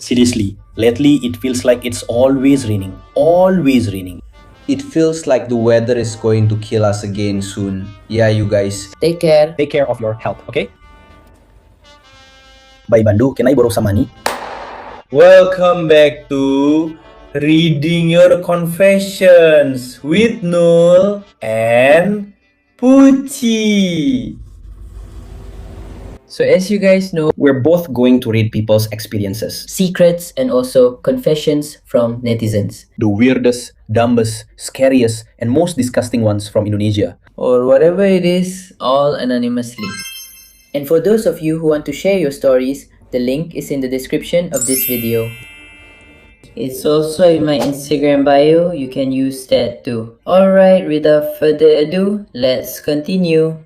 Seriously, lately it feels like it's always raining. Always raining. It feels like the weather is going to kill us again soon. Yeah, you guys. Take care. Take care of your health, okay? Bye Bandu, can I borrow some money? Welcome back to Reading Your Confessions with Nul and Puchi. So as you guys know, We're both going to read people's experiences. secrets and also confessions from netizens. The weirdest, dumbest, scariest, and most disgusting ones from Indonesia. Or whatever it is, all anonymously. And for those of you who want to share your stories, the link is in the description of this video. It's also in my Instagram bio, you can use that too. Alright, without further ado, let's continue.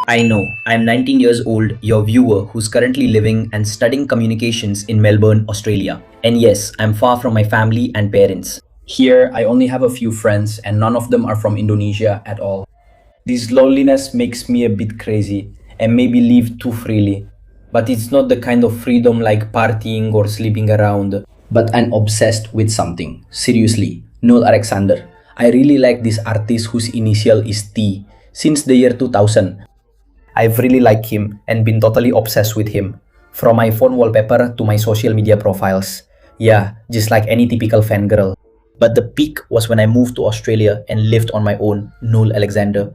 I know, I'm 19 years old, your viewer who's currently living and studying communications in Melbourne, Australia. And yes, I'm far from my family and parents. Here, I only have a few friends and none of them are from Indonesia at all. This loneliness makes me a bit crazy and maybe live too freely. But it's not the kind of freedom like partying or sleeping around. But I'm obsessed with something. Seriously, Noel Alexander. I really like this artist whose initial is T since the year 2000. I've really liked him and been totally obsessed with him. From my phone wallpaper to my social media profiles. Yeah, just like any typical fangirl. But the peak was when I moved to Australia and lived on my own, Noel Alexander.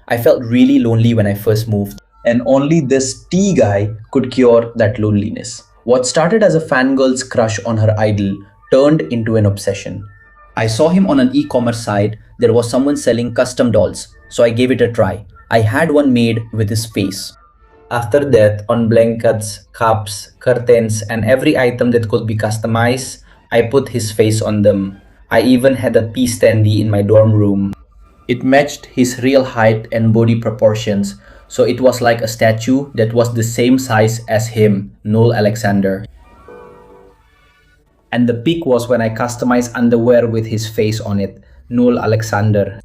I felt really lonely when I first moved. And only this T guy could cure that loneliness. What started as a fangirl's crush on her idol turned into an obsession. I saw him on an e-commerce site. There was someone selling custom dolls, so I gave it a try. I had one made with his face. After that, on blankets, cups, curtains, and every item that could be customized, I put his face on them. I even had a pee standee in my dorm room. It matched his real height and body proportions, so it was like a statue that was the same size as him, Noel Alexander. And the peak was when I customized underwear with his face on it, Noel Alexander.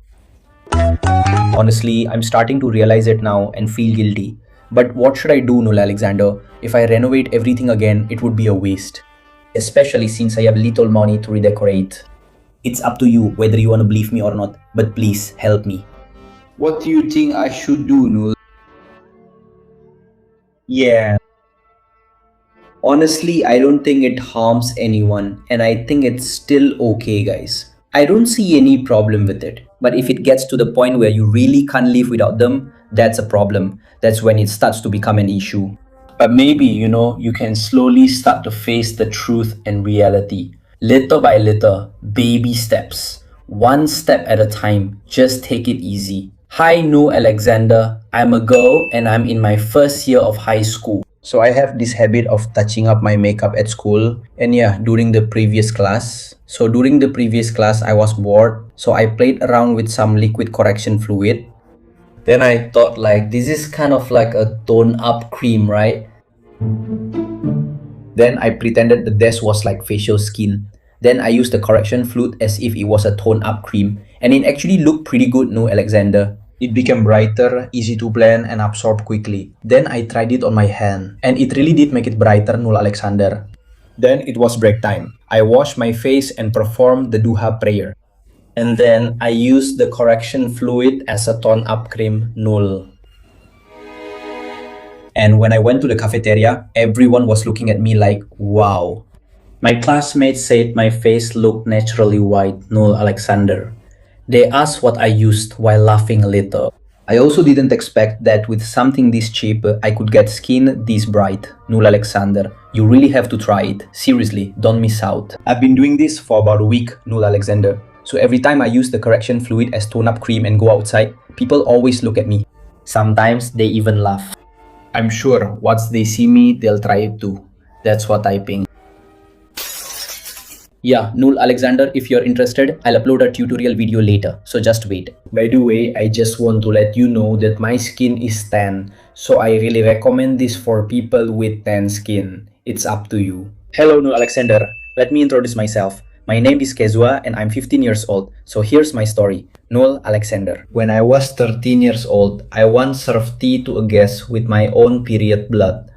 Honestly, I'm starting to realize it now and feel guilty. But what should I do, Noel Alexander? If I renovate everything again, it would be a waste. Especially since I have little money to redecorate. It's up to you whether you want to believe me or not, but please help me. What do you think I should do, Nul? Yeah. Honestly, I don't think it harms anyone, and I think it's still okay, guys. I don't see any problem with it. But if it gets to the point where you really can't live without them, that's a problem. That's when it starts to become an issue. But maybe, you can slowly start to face the truth and reality. Little by little, baby steps. One step at a time, just take it easy. Hi, No Alexander. I'm a girl and I'm in my first year of high school. So I have this habit of touching up my makeup at school. And yeah, during the previous class. I was bored. So I played around with some liquid correction fluid. Then I thought like, this is kind of like a tone up cream, right? Then I pretended the desk was like facial skin. Then I used the correction fluid as if it was a tone up cream. And it actually looked pretty good, no Alexander. It became brighter, easy to blend, and absorb quickly. Then I tried it on my hand, and it really did make it brighter, Nul Alexander. Then it was break time. I washed my face and performed the Duha prayer. And then I used the correction fluid as a tone-up cream, Nul. And when I went to the cafeteria, everyone was looking at me like, wow. My classmates said my face looked naturally white, Nul Alexander. They asked what I used while laughing a little. I also didn't expect that with something this cheap, I could get skin this bright. Nul Alexander, you really have to try it. Seriously, don't miss out. I've been doing this for about a week, Nul Alexander. So every time I use the correction fluid as tone-up cream and go outside, people always look at me. Sometimes they even laugh. I'm sure once they see me, they'll try it too. That's what I think. Yeah, Noel Alexander, if you're interested, I'll upload a tutorial video later, so just wait. By the way, I just want to let you know that my skin is tan, so I really recommend this for people with tan skin. It's up to you. Hello, Noel Alexander. Let me introduce myself. My name is Kezua and I'm 15 years old. So here's my story. Noel Alexander. When I was 13 years old, I once served tea to a guest with my own period blood.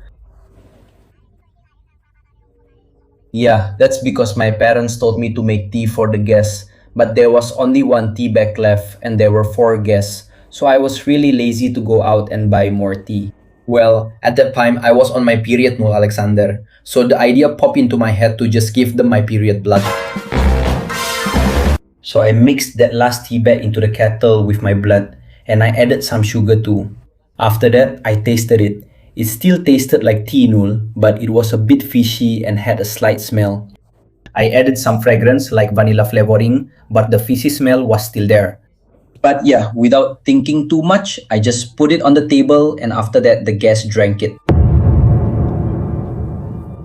Yeah, that's because my parents told me to make tea for the guests, but there was only one tea bag left and there were four guests, so I was really lazy to go out and buy more tea. Well, at that time I was on my period, no Alexander, so the idea popped into my head to just give them my period blood. So I mixed that last tea bag into the kettle with my blood and I added some sugar too. After that, I tasted it. It still tasted like tea nool, but it was a bit fishy and had a slight smell. I added some fragrance like vanilla flavoring, but the fishy smell was still there. But yeah, without thinking too much, I just put it on the table and after that the guests drank it.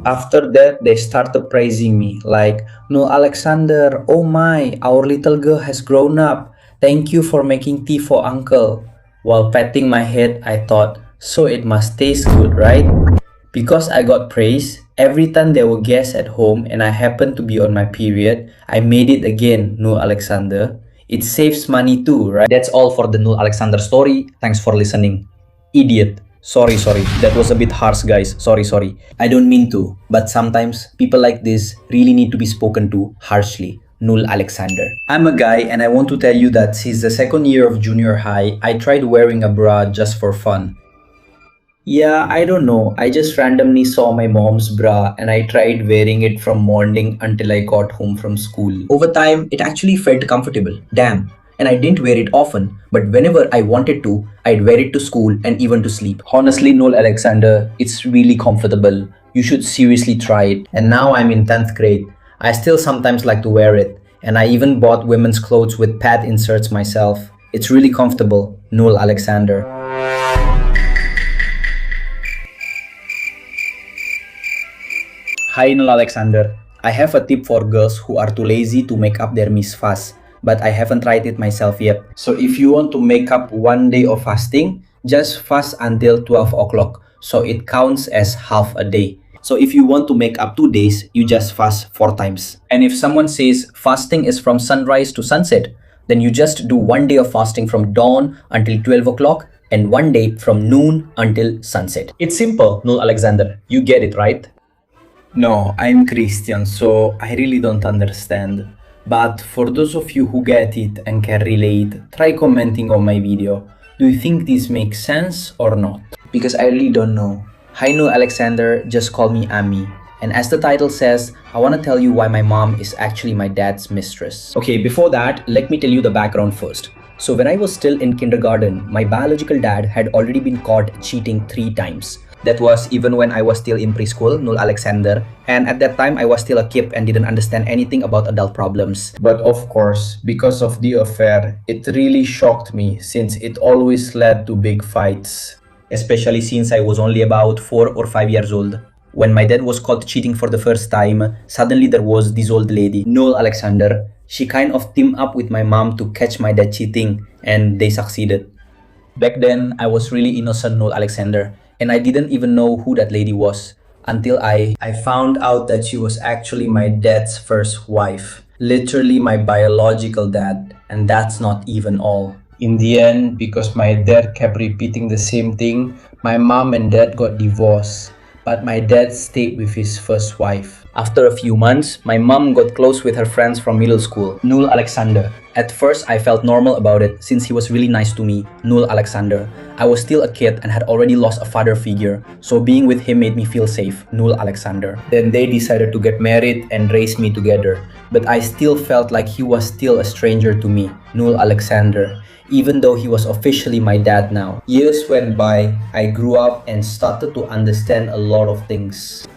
After that, they started praising me like, "No, Alexander, oh my, our little girl has grown up. Thank you for making tea for uncle." While patting my head, I thought, so it must taste good, right? Because I got praise, every time there were guests at home and I happened to be on my period, I made it again, no Alexander. It saves money too, right? That's all for the Null Alexander story. Thanks for listening. Idiot. Sorry. That was a bit harsh, guys. Sorry. I don't mean to, but sometimes people like this really need to be spoken to harshly. Null Alexander. I'm a guy and I want to tell you that since the second year of junior high, I tried wearing a bra just for fun. Yeah, I don't know. I just randomly saw my mom's bra and I tried wearing it from morning until I got home from school. Over time, it actually felt comfortable. Damn. And I didn't wear it often, but whenever I wanted to, I'd wear it to school and even to sleep. Honestly, Noel Alexander, it's really comfortable. You should seriously try it. And now I'm in 10th grade. I still sometimes like to wear it. And I even bought women's clothes with pad inserts myself. It's really comfortable. Noel Alexander. Hi Noel Alexander. I have a tip for girls who are too lazy to make up their miss fast, but I haven't tried it myself yet. So if you want to make up one day of fasting, just fast until 12 o'clock, so it counts as half a day. So if you want to make up 2 days, you just fast 4 times. And if someone says fasting is from sunrise to sunset, then you just do one day of fasting from dawn until 12 o'clock and one day from noon until sunset. It's simple, Noel Alexander. You get it, right? No, I'm Christian, so I really don't understand. But for those of you who get it and can relate, try commenting on my video. Do you think this makes sense or not? Because I really don't know. Hi no Alexander, just call me Ami. And as the title says, I want to tell you why my mom is actually my dad's mistress. Okay, before that, let me tell you the background first. So when I was still in kindergarten, my biological dad had already been caught cheating 3 times. That was even when I was still in preschool, Noel Alexander, and at that time I was still a kid and didn't understand anything about adult problems. But of course, because of the affair, it really shocked me since it always led to big fights. Especially since I was only about 4 or 5 years old. When my dad was caught cheating for the first time, suddenly there was this old lady, Noel Alexander. She kind of teamed up with my mom to catch my dad cheating, and they succeeded. Back then, I was really innocent, Noel Alexander, and I didn't even know who that lady was until I found out that she was actually my dad's first wife. Literally my biological dad, and that's not even all. In the end, because my dad kept repeating the same thing, my mom and dad got divorced. But my dad stayed with his first wife. After a few months, my mom got close with her friends from middle school, Noel Alexander. At first, I felt normal about it since he was really nice to me, Noel Alexander. I was still a kid and had already lost a father figure, so being with him made me feel safe, Noel Alexander. Then they decided to get married and raise me together. But I still felt like he was still a stranger to me, Noel Alexander, even though he was officially my dad now. Years went by, I grew up and started to understand a lot of things.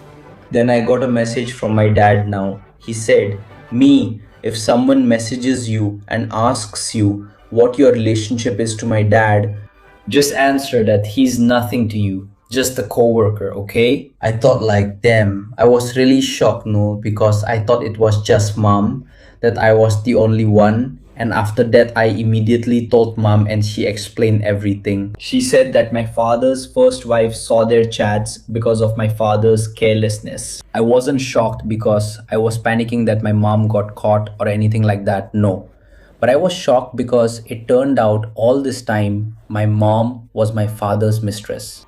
Then I got a message from my dad now. He said, "Me, if someone messages you and asks you what your relationship is to my dad, just answer that he's nothing to you, just a coworker, okay?" I thought like, damn, I was really shocked, no, because I thought it was just mom, that I was the only one, And after that, I immediately told mom and she explained everything. She said that my father's first wife saw their chats because of my father's carelessness. I wasn't shocked because I was panicking that my mom got caught or anything like that. No. But I was shocked because it turned out all this time my mom was my father's mistress.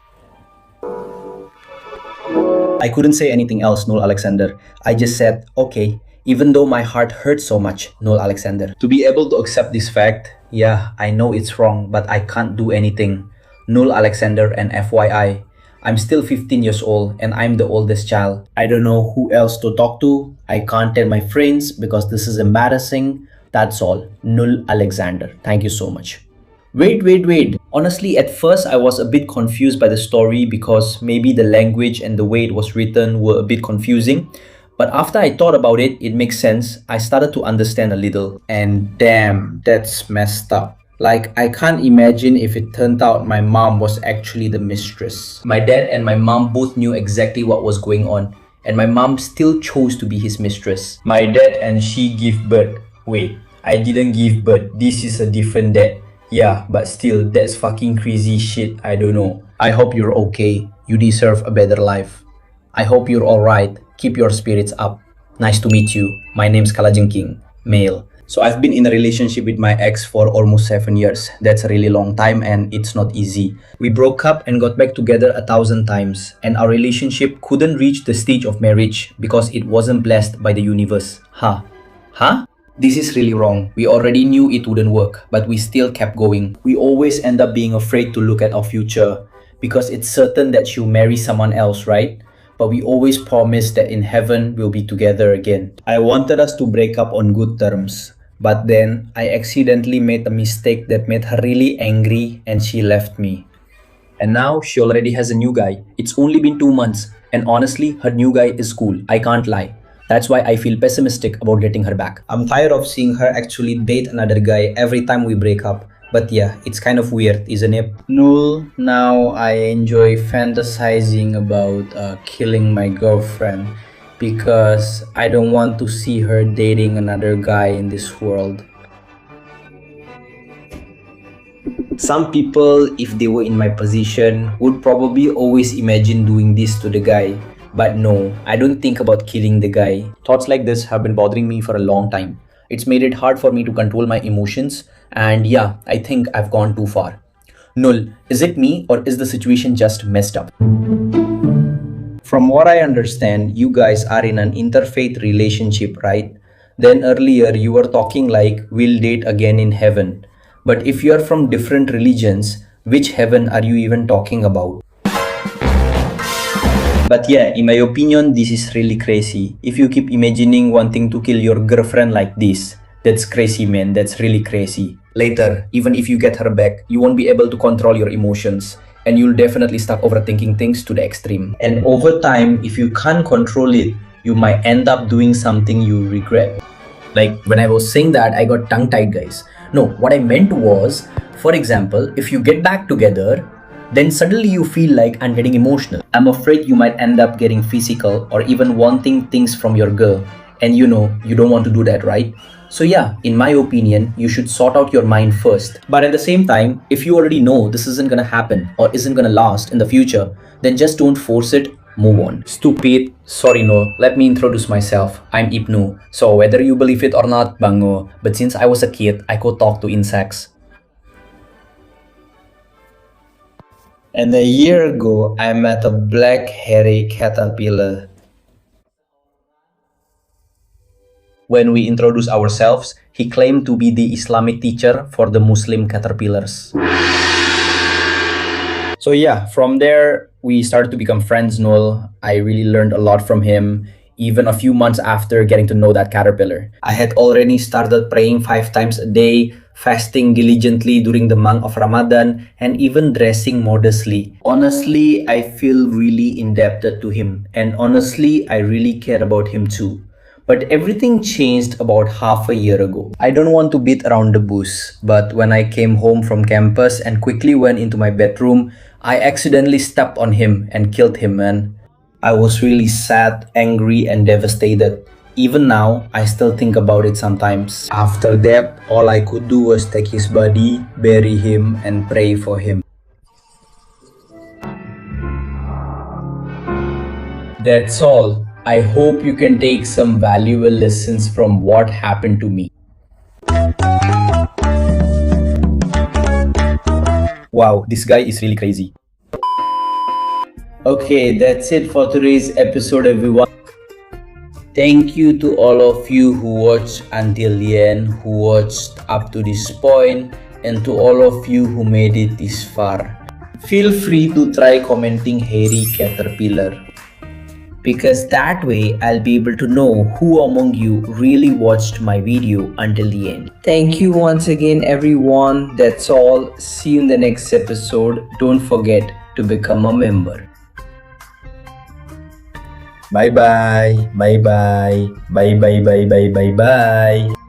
I couldn't say anything else, Noel Alexander. I just said, okay, even though my heart hurts so much, Noel Alexander. To be able to accept this fact, yeah, I know it's wrong, but I can't do anything. Noel Alexander, and FYI, I'm still 15 years old and I'm the oldest child. I don't know who else to talk to. I can't tell my friends because this is embarrassing. That's all. Noel Alexander. Thank you so much. Wait. Honestly, at first I was a bit confused by the story because maybe the language and the way it was written were a bit confusing. But after I thought about it, it makes sense. I started to understand a little. And damn, that's messed up. Like, I can't imagine if it turned out my mom was actually the mistress. My dad and my mom both knew exactly what was going on. And my mom still chose to be his mistress. My dad and she give birth. Wait, I didn't give birth. This is a different dad. Yeah, but still, that's fucking crazy shit. I don't know. I hope you're okay. You deserve a better life. I hope you're alright. Keep your spirits up. Nice to meet you. My name's Kalajeng King, male. So I've been in a relationship with my ex for almost 7 years. That's a really long time and it's not easy. We broke up and got back together 1,000 times. And our relationship couldn't reach the stage of marriage because it wasn't blessed by the universe. Huh? This is really wrong. We already knew it wouldn't work, but we still kept going. We always end up being afraid to look at our future because it's certain that she'll marry someone else, right? But we always promise that in heaven we'll be together again. I wanted us to break up on good terms, but then I accidentally made a mistake that made her really angry and she left me. And now she already has a new guy. It's only been 2 months, and honestly, her new guy is cool. I can't lie. That's why I feel pessimistic about getting her back. I'm tired of seeing her actually date another guy every time we break up. But yeah, it's kind of weird, isn't it? Null, now I enjoy fantasizing about killing my girlfriend because I don't want to see her dating another guy in this world. Some people, if they were in my position, would probably always imagine doing this to the guy. But no, I don't think about killing the guy. Thoughts like this have been bothering me for a long time. It's made it hard for me to control my emotions, and yeah, I think I've gone too far. Null, is it me or is the situation just messed up? From what I understand, you guys are in an interfaith relationship, right? Then earlier you were talking like we'll date again in heaven. But if you're from different religions, which heaven are you even talking about? But yeah, in my opinion, this is really crazy. If you keep imagining wanting to kill your girlfriend like this, that's crazy, man. That's really crazy. Later, even if you get her back, you won't be able to control your emotions. And you'll definitely start overthinking things to the extreme. And over time, if you can't control it, you might end up doing something you regret. Like when I was saying that, I got tongue-tied, guys. No, what I meant was, for example, if you get back together, then suddenly you feel like I'm getting emotional. I'm afraid you might end up getting physical or even wanting things from your girl. And you know, you don't want to do that, right? So yeah, in my opinion, you should sort out your mind first. But at the same time, if you already know this isn't gonna happen or isn't gonna last in the future, then just don't force it, move on. Stupid. Sorry, no. Let me introduce myself. I'm Ibnu. So whether you believe it or not, Bango, but since I was a kid, I could talk to insects. And a year ago, I met a black hairy caterpillar. When we introduced ourselves, he claimed to be the Islamic teacher for the Muslim caterpillars. So yeah, from there, we started to become friends, Noel. I really learned a lot from him, even a few months after getting to know that caterpillar. I had already started praying 5 times a day, fasting diligently during the month of Ramadan, and even dressing modestly. Honestly, I feel really indebted to him, and honestly, I really care about him too. But everything changed about half a year ago. I don't want to beat around the bush, but when I came home from campus and quickly went into my bedroom, I accidentally stepped on him and killed him, man. I was really sad, angry, and devastated. Even now, I still think about it sometimes. After that, all I could do was take his body, bury him, and pray for him. That's all. I hope you can take some valuable lessons from what happened to me. Wow, this guy is really crazy. Okay, that's it for today's episode, everyone. Thank you to all of you who watched until the end, who watched up to this point, and to all of you who made it this far. Feel free to try commenting Harry Caterpillar, because that way I'll be able to know who among you really watched my video until the end. Thank you once again, everyone. That's all. See you in the next episode. Don't forget to become a member. Bye bye. Bye bye. Bye bye bye bye bye bye.